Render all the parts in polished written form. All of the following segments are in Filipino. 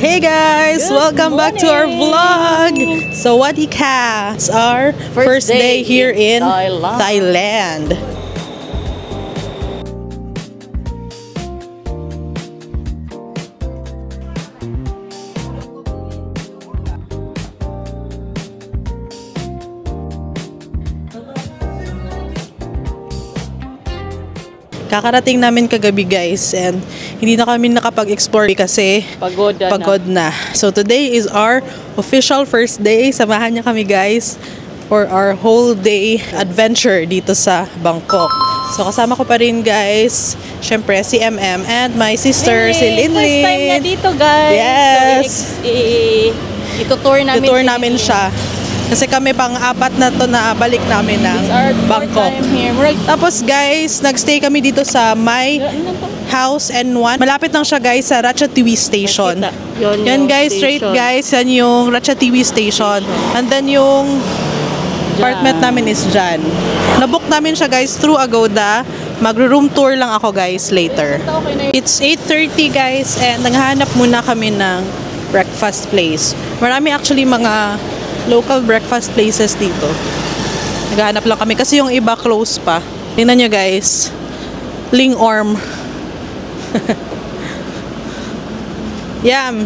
Hey guys! Welcome back to our vlog! So what ka? It's our first day here in Thailand. Kakarating namin kagabi guys and hindi na kami nakapag-explore kasi pagod na. So today is our official first day. Samahan niyo kami guys for our whole day adventure dito sa Bangkok. So kasama ko pa rin guys, syempre si MM and my sister si Linlin. First time niya dito guys. Yes. So, itutour namin siya. Kasi kami pang-apat na to na balik namin ng Bangkok. Tapos guys, nagstay kami dito sa My House N1. Malapit lang siya guys sa Ratchathewi Station. Yan guys, straight guys, yan yung Ratchathewi Station. And then yung apartment namin is dyan. Nabook namin siya guys through Agoda. Mag-room tour lang ako guys later. It's 8:30 guys and naghahanap muna kami ng breakfast place. Marami actually mga local breakfast places dito. Naghahanap lang kami kasi yung iba close pa. Tingnan nyo guys. Lingorm. Yum!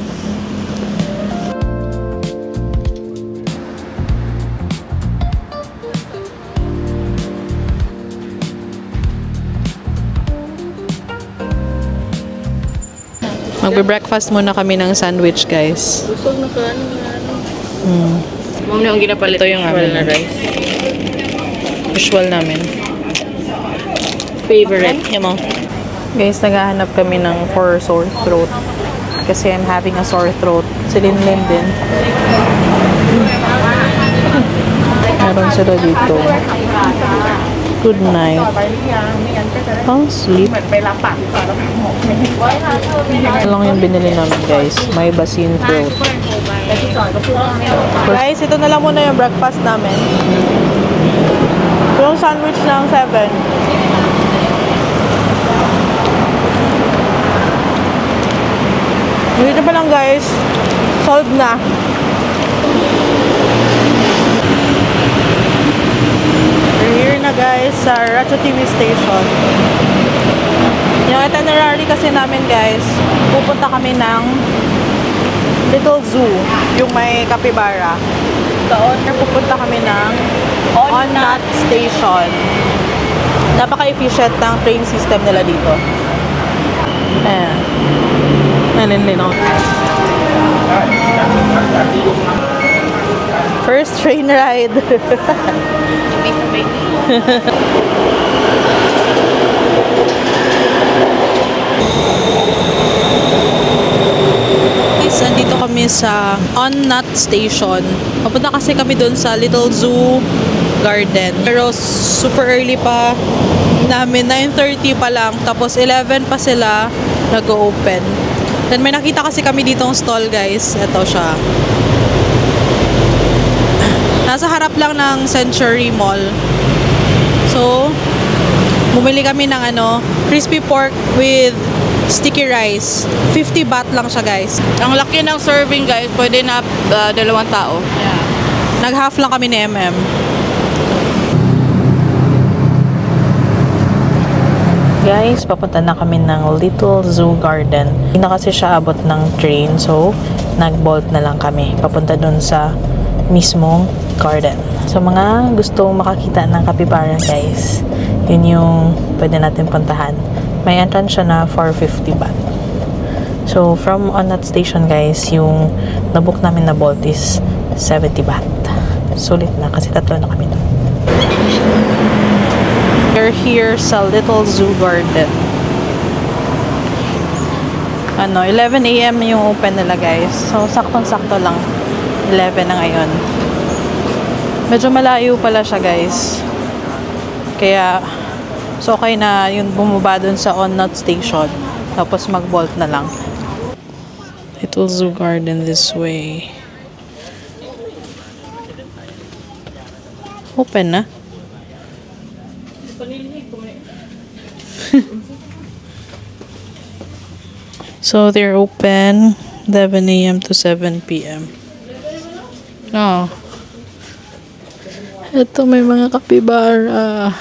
Magbe-breakfast muna kami ng sandwich guys. Busog na ka. Ma'am na ang ginapalit. Ito yung amin na rice. Usual namin. Favorite. Yan mo. Guys, naghahanap kami ng for sore throat. Kasi I'm having a sore throat. Si Linlin din. Meron sila dito. Good night. Oh, sleep. Ito lang yung binili namin guys. May basin throat. Guys, ito na lang muna yung breakfast namin. Yung sandwich ng 7. Dito pa lang guys. Solved na. We're here na guys sa Ratchathewi Station. Yung itinerary kasi namin guys, pupunta kami ng Little Zoo, yung may kapibara. Doon, pupunta kami ng On-Nut Station. Napaka-efficient ng train system nila dito. Ayan. Nalinlin ako. First train ride. Nandito kami sa On-Nut Station. Papunta kasi kami doon sa Little Zoo Garden. Pero super early pa namin. 9:30 pa lang. Tapos 11 pa sila nag-open. Then may nakita kasi kami ditong stall guys. Ito siya. Nasa harap lang ng Century Mall. So, bumili kami ng crispy pork with sticky rice. 50 baht lang siya guys. Ang laki ng serving guys, pwede na 2 tao. Yeah. Nag-half lang kami ni MM. Guys, papunta na kami ng Little Zoo Garden. Hindi na kasi siya abot ng train, so nag-bolt na lang kami. Papunta dun sa mismong garden. So mga gustong makakita ng kapibara guys, yun yung pwede natin puntahan. May entrance siya na 450 baht. So, from On-Nut Station, guys, yung nabook namin na bolt is 70 baht. Sulit na kasi 3 na kami doon. We're here sa Little Zoo Garden. 11 AM yung open nila, guys. So, saktong-sakto lang. 11 na ngayon. Medyo malayo pala siya, guys. Kaya so, okay na yung bumaba dun sa On-Nut Station. Tapos mag-bolt na lang. Little Zoo Garden this way. Open na. So, they're open. 11 a.m. to 7 p.m. Oh. Ito may mga kapibara.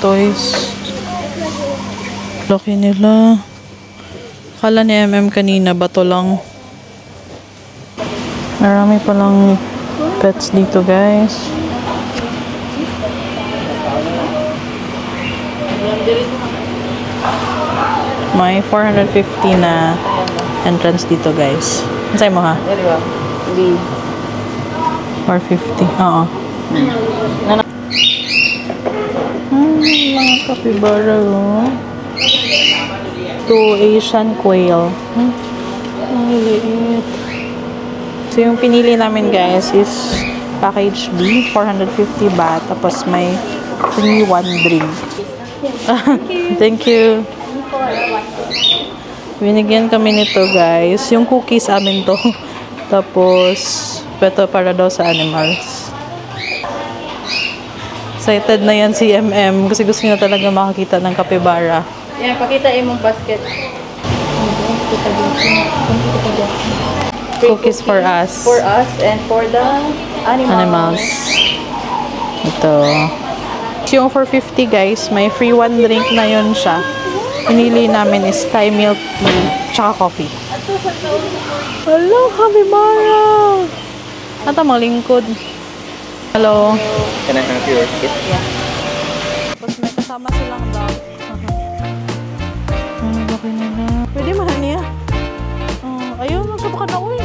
Toys. Laki nila. Akala ni MM kanina, bato lang. Marami palang pets dito, guys. May 450 na entrance dito, guys. Ansay mo, ha? 450. Oo. Mga kapibara, oh. To Asian quail. Ang liit. So, yung pinili namin, guys, is package B, 450 baht. Tapos may free one drink. Thank you. Binigyan kami nito, guys. Yung cookies amin to. Tapos, ito para daw sa animals. Excited na yan si MM kasi gusto niya talaga makakita ng kapibara. Yan, pakita yung basket. Cookies for us. For us and for the animals. Ito. Yung 450, guys, may free one drink na yun siya. Pinili namin is Thai milk tea tsaka coffee. Hello, kapibara! Ata malingkod. Hello. Can I have your kit? Yeah. Tapos may kasama silang dog. Ano ba nila? Pwede man niya. Ayun, nagsabaka na uy.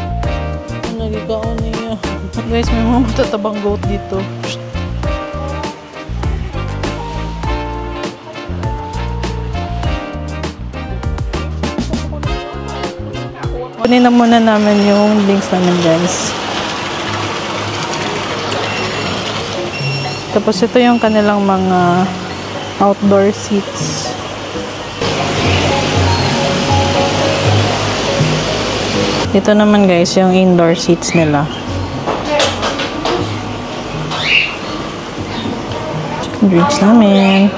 Nagigao niya. Guys, may mga matatabang goat dito. Kunin na muna namin yung links namin, guys. Tapos ito yung kanilang mga outdoor seats. Ito naman, guys, yung indoor seats nila. Drinks namin.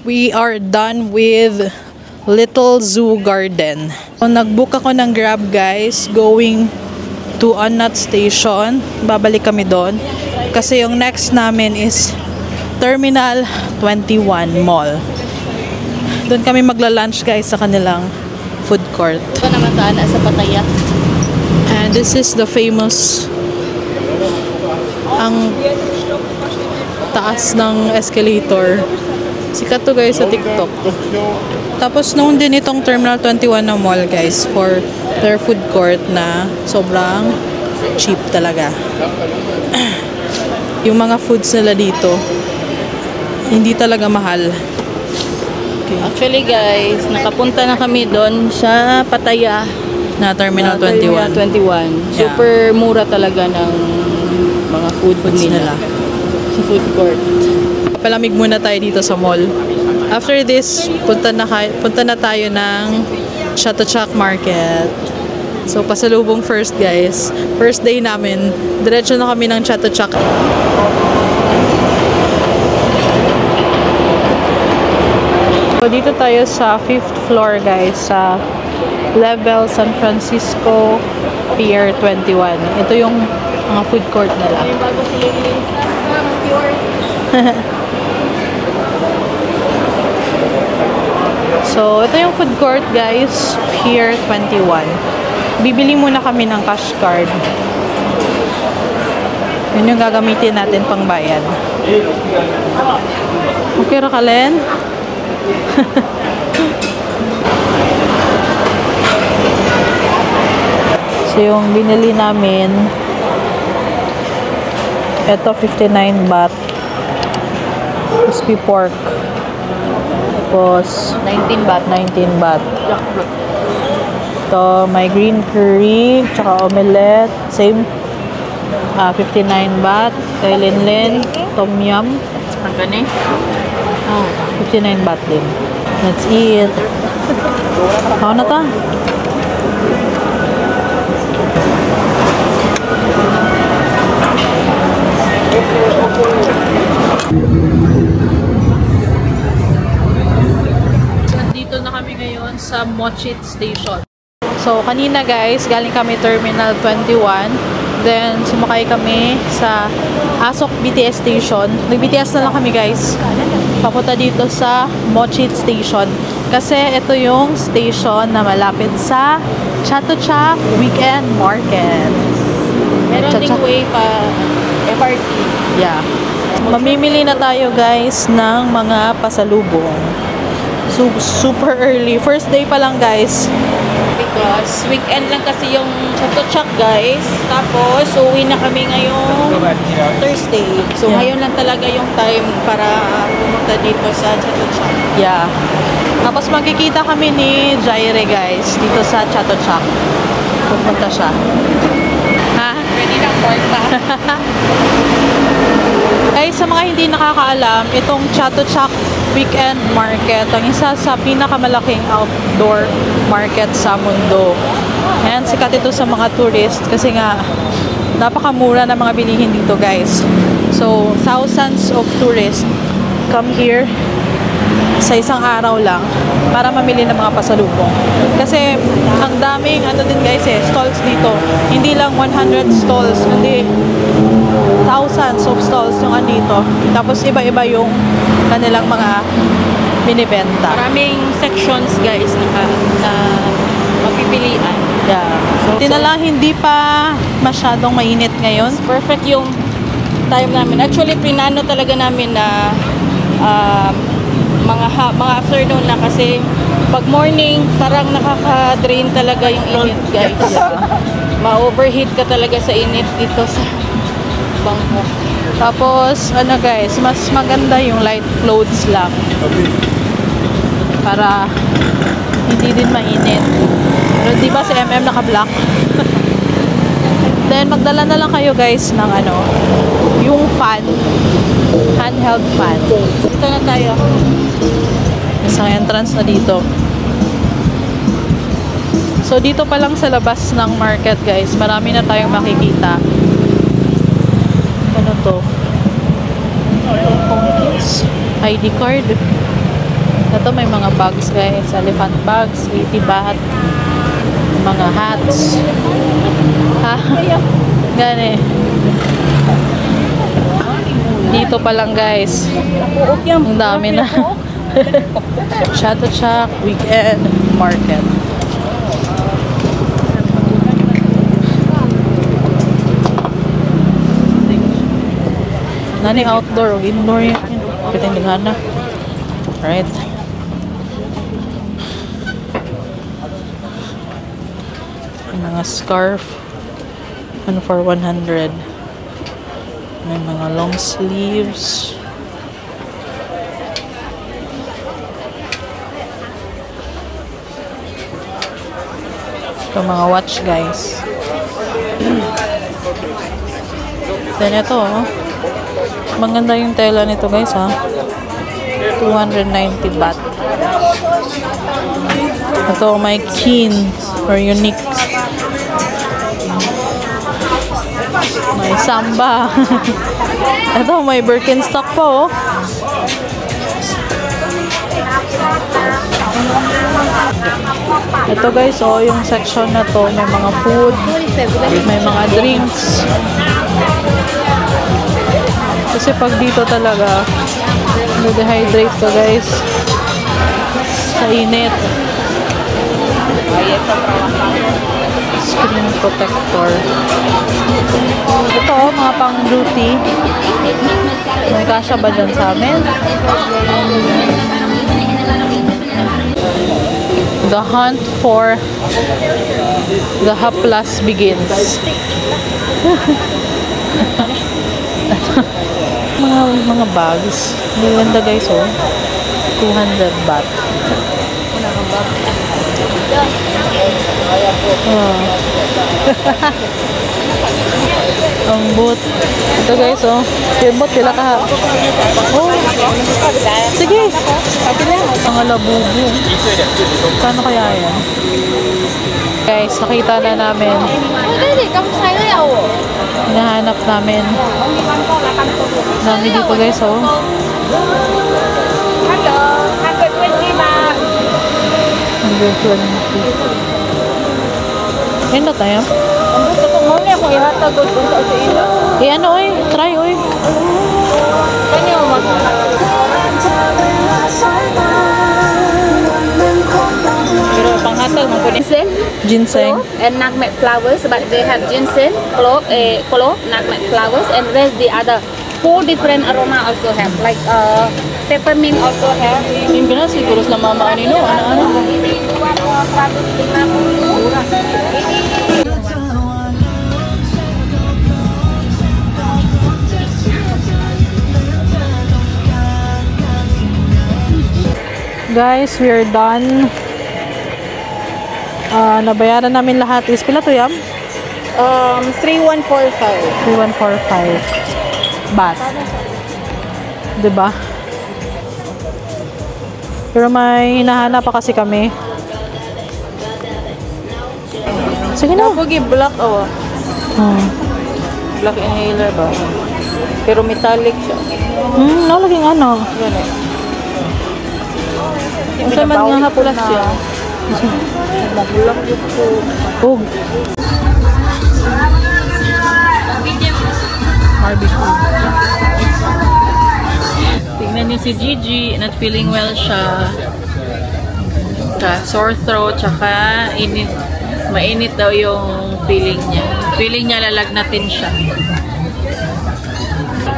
We are done with Little Zoo Garden. So, nag-book ako ng Grab, guys, going to Annat Station. Babalik kami doon. Kasi yung next namin is Terminal 21 Mall. Doon kami magla-lunch, guys, sa kanilang food court. Ito naman sa Pattaya. And this is the famous ang taas ng escalator. Sikat to, guys, sa TikTok. Tapos noon din itong Terminal 21 na mall, guys, for their food court na sobrang cheap talaga. Yung mga foods nila dito hindi talaga mahal. Okay. Actually, guys, nakapunta na kami doon sa Pattaya Na Terminal 21. 21. Yeah. Super mura talaga ng mga foods nila sa food court. Palamig muna tayo dito sa mall. After this, punta na tayo ng Chatuchak Market. So, pasalubong first, guys. First day namin. Diretso na kami ng Chatuchak. So, dito tayo sa 5th floor, guys, sa Level San Francisco Pier 21. Ito yung mga food court nila. So, ito yung food court, guys. Pier 21. Bibili muna kami ng cash card. Yun yung gagamitin natin pang bayad. Okay ra ka, Len? So, yung binili namin, ito 59 baht. Crispy pork. Tapos, 19 baht. 19 baht. Ito, may green curry, tsaka omelette. Same. 59 baht. Kay Linlin, tom yum. Ang gani? 59 baht din. Let's eat. How na ta? Dito na kami ngayon sa Mochit Station. So, kanina guys, galing kami Terminal 21. Then, sumakay kami sa Asok BTS Station. Nag-BTS na lang kami guys. Papunta dito sa Mochit Station. Kasi ito yung station na malapit sa Chatuchak Weekend Market. Meron ding way pa FRT. Yeah. Mamimili na tayo guys ng mga pasalubong. So, super early. First day pa lang guys. Because weekend lang kasi yung Chatuchak guys. Tapos uwi na kami ngayong Thursday. So Yeah. ngayon lang talaga yung time para pumunta dito sa Chatuchak. Yeah. Tapos magkikita kami ni Jaire guys dito sa Chatuchak. Pupunta siya. Ha? Pwede lang kwarta. Guys, sa mga hindi nakakaalam, itong Chatuchak Weekend Market, ang isa sa pinakamalaking outdoor market sa mundo. Ayan, sikat ito sa mga tourist kasi nga napakamura ng mga bilihin dito guys. So, thousands of tourists come here sa isang araw lang para mamili ng mga pasalubong. Kasi ang daming din guys stalls dito. Hindi lang 100 stalls, hindi thousands of stalls yung andito. Tapos iba-iba yung kanilang mga binibenta. Maraming sections guys na mapipilian. Yeah. So, hindi pa masyadong mainit ngayon. Perfect yung time namin. Actually, pinano talaga namin na mga afternoon na kasi pag morning, parang nakaka-drain talaga yung init guys. Ma-overheat ka talaga sa init dito sa Bangkok. Tapos, guys, mas maganda yung light clothes lang. Para hindi din mainit. Pero di ba si MM naka-black? Then, magdala na lang kayo guys ng yung fan. Handheld fan. Dito na tayo. Isang entrance na dito. So, dito pa lang sa labas ng market guys, marami na tayong makikita. Ano to? ID card. Ito may mga bags guys. Elephant bags, 80 baht. Mga hats. Ha? Gani. Dito pa lang guys. Ang dami na. Chatuchak Weekend Market. Nani outdoor o indoor yun. Kita yung na. Alright. Mga scarf. For 100. May mga long sleeves. Ito mga watch guys. Then ito maganda yung tela nito guys 290 baht. Ito may keen or unique. May samba. Ito may Birkenstock po. Ito guys, oh, yung section na to, may mga food, may mga drinks. Kasi pag dito talaga, dehydrate ka guys. Sa init. Screen protector. Ito, oh, mga pang duty. May kasya ba dyan sa amin? The hunt for the Haplas begins. mga bags. Ganda guys, oh. 200 baht. Oh. Ang boot. Ito guys, oh. Yung boot, pila ka. Oh. Sige. Mga labubo. Kano kaya yan? Guys, nakita na namin. Hinahanap namin. Dami dito guys, oh. Hello, 120 baht. 120. Ayun na tayo? Ang gusto ko muna kung ihatagod kung sa ilo. Ano, oy. Try, oy. Kanya mo pero panghatag mo po ni Ginseng. And nutmeg flowers, but they have ginseng, clove, nutmeg flowers, and there's the other 4 different aroma also have, like peppermint also have. yung gana siguro sa mama anino, ano-ano. Guys, we are done. Nabayaran namin lahat. Is pila to yam? 3145. 3145 baht. Diba? Pero may hinahanap pa kasi kami. Sige na. Napogi black awa. Black inhaler ba? Pero metallic siya. Nalaging ano. Ganun. Kasi man nga haplas siya. Magulang yung po. Ug. Barbecue. Tingnan niyo si Gigi, not feeling well siya. Sore throat, tsaka init, mainit daw yung feeling niya. Feeling niya lalagnatin siya.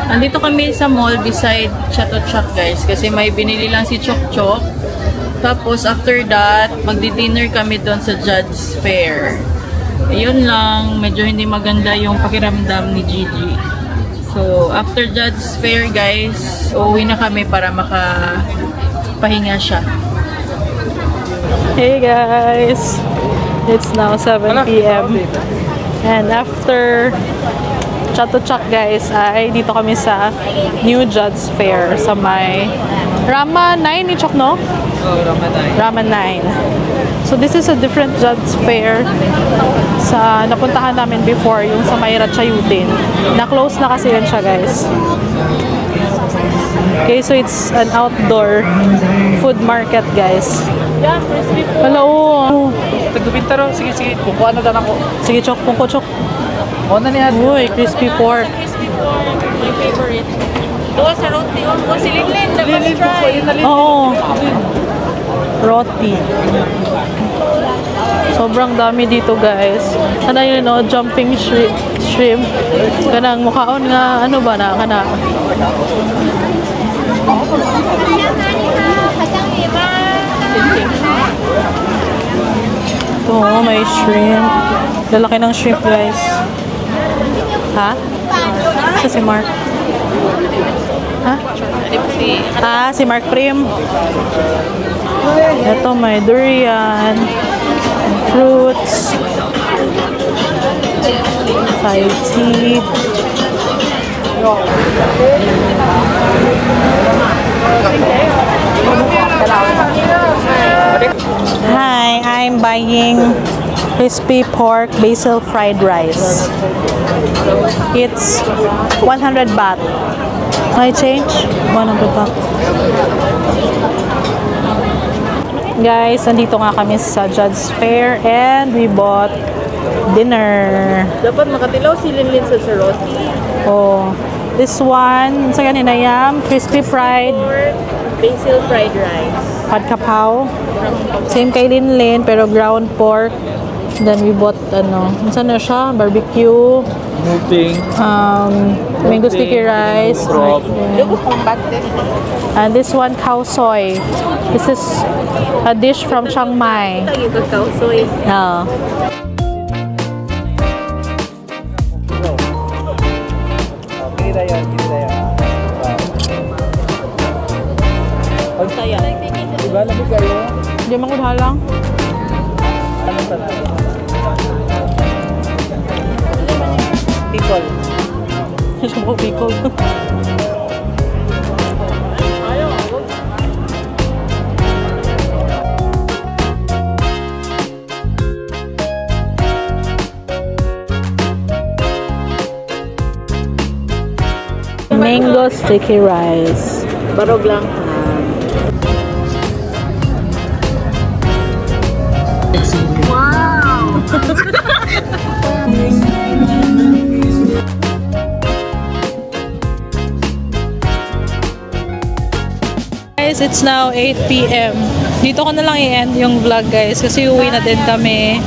Andito kami sa mall beside Chato Chak guys, kasi may binili lang si Chok Chok. Tapos after that, magdi-dinner kami doon sa Judge's Fair. Ayun lang, medyo hindi maganda yung pakiramdam ni Gigi. So, after Judge's Fair guys, uuwi na kami para makapahinga siya. Hey guys! It's now 7 PM. And after Chato Chak guys, ay dito kami sa New Judge's Fair sa may Rama 9 ni Chok, no? Rama 9. So this is a different Judge's Fair sa napuntahan namin before, yung sa may Ratchayutin. Na-close na kasi yun siya guys. Okay, so it's an outdoor food market guys. Yeah, crispy po. Hello! Tagdubinta ro. Sige, sige. Kukuha na ako. Sige, Chok. Pungko, Chok. O na niya. Uy, crispy pork. Crispy pork. My favorite. Doon sa roti. O, si Linlin. Let's try. Oo. Roti. Sobrang dami dito, guys. Ano yun, no? Jumping shrimp. Kanang mukhaon nga, ano ba na? Kana. Oo, may shrimp. Lalaki ng shrimp, guys. Ha? Ito si Mark. Ha? Si Mark Prim. Ito, may durian. Fruits. Thai tea. Hi, I'm buying crispy pork basil fried rice. It's 100 baht. Can I change? 100 baht. Guys, nandito nga kami sa Judges Fair and we bought dinner. Dapat makatilaw si Linlin sa roti. Oh, this one, sa ganina yam, crispy fried, Or basil fried rice. pad kapaw. Same kay Linlin, pero ground pork. Then we bought, saan na siya? Barbecue. Moving. Mango sticky rice. Crop. And this one, khao soy. This is a dish from Chiang Mai. Lagi ka soy. Oh. Kita yan. Ang saya. Diba, lamig kayo? Hindi man ko halang. Ano sa people? Gusto ko pickle. Mango sticky rice. Barog lang. Guys, it's now 8 p.m. Dito ko na lang i-end yung vlog, guys, kasi uwi na din kami.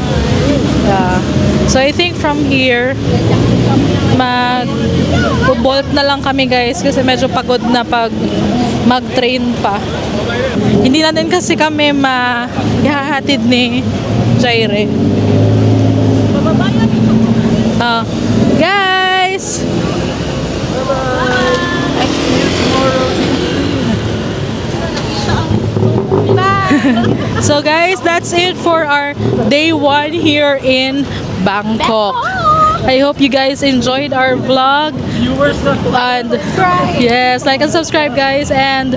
Yeah. So I think from here mag-bolt na lang kami, guys, kasi medyo pagod na pag mag-train pa. Hindi na din kasi kami mahahatid ni Jaire. Guys! So guys, that's it for our day 1 here in Bangkok. I hope you guys enjoyed our vlog. And yes, like and subscribe, guys, and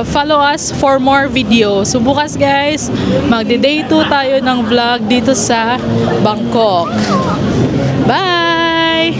follow us for more videos. So bukas, guys, magde-day 2 tayo ng vlog dito sa Bangkok. Bye!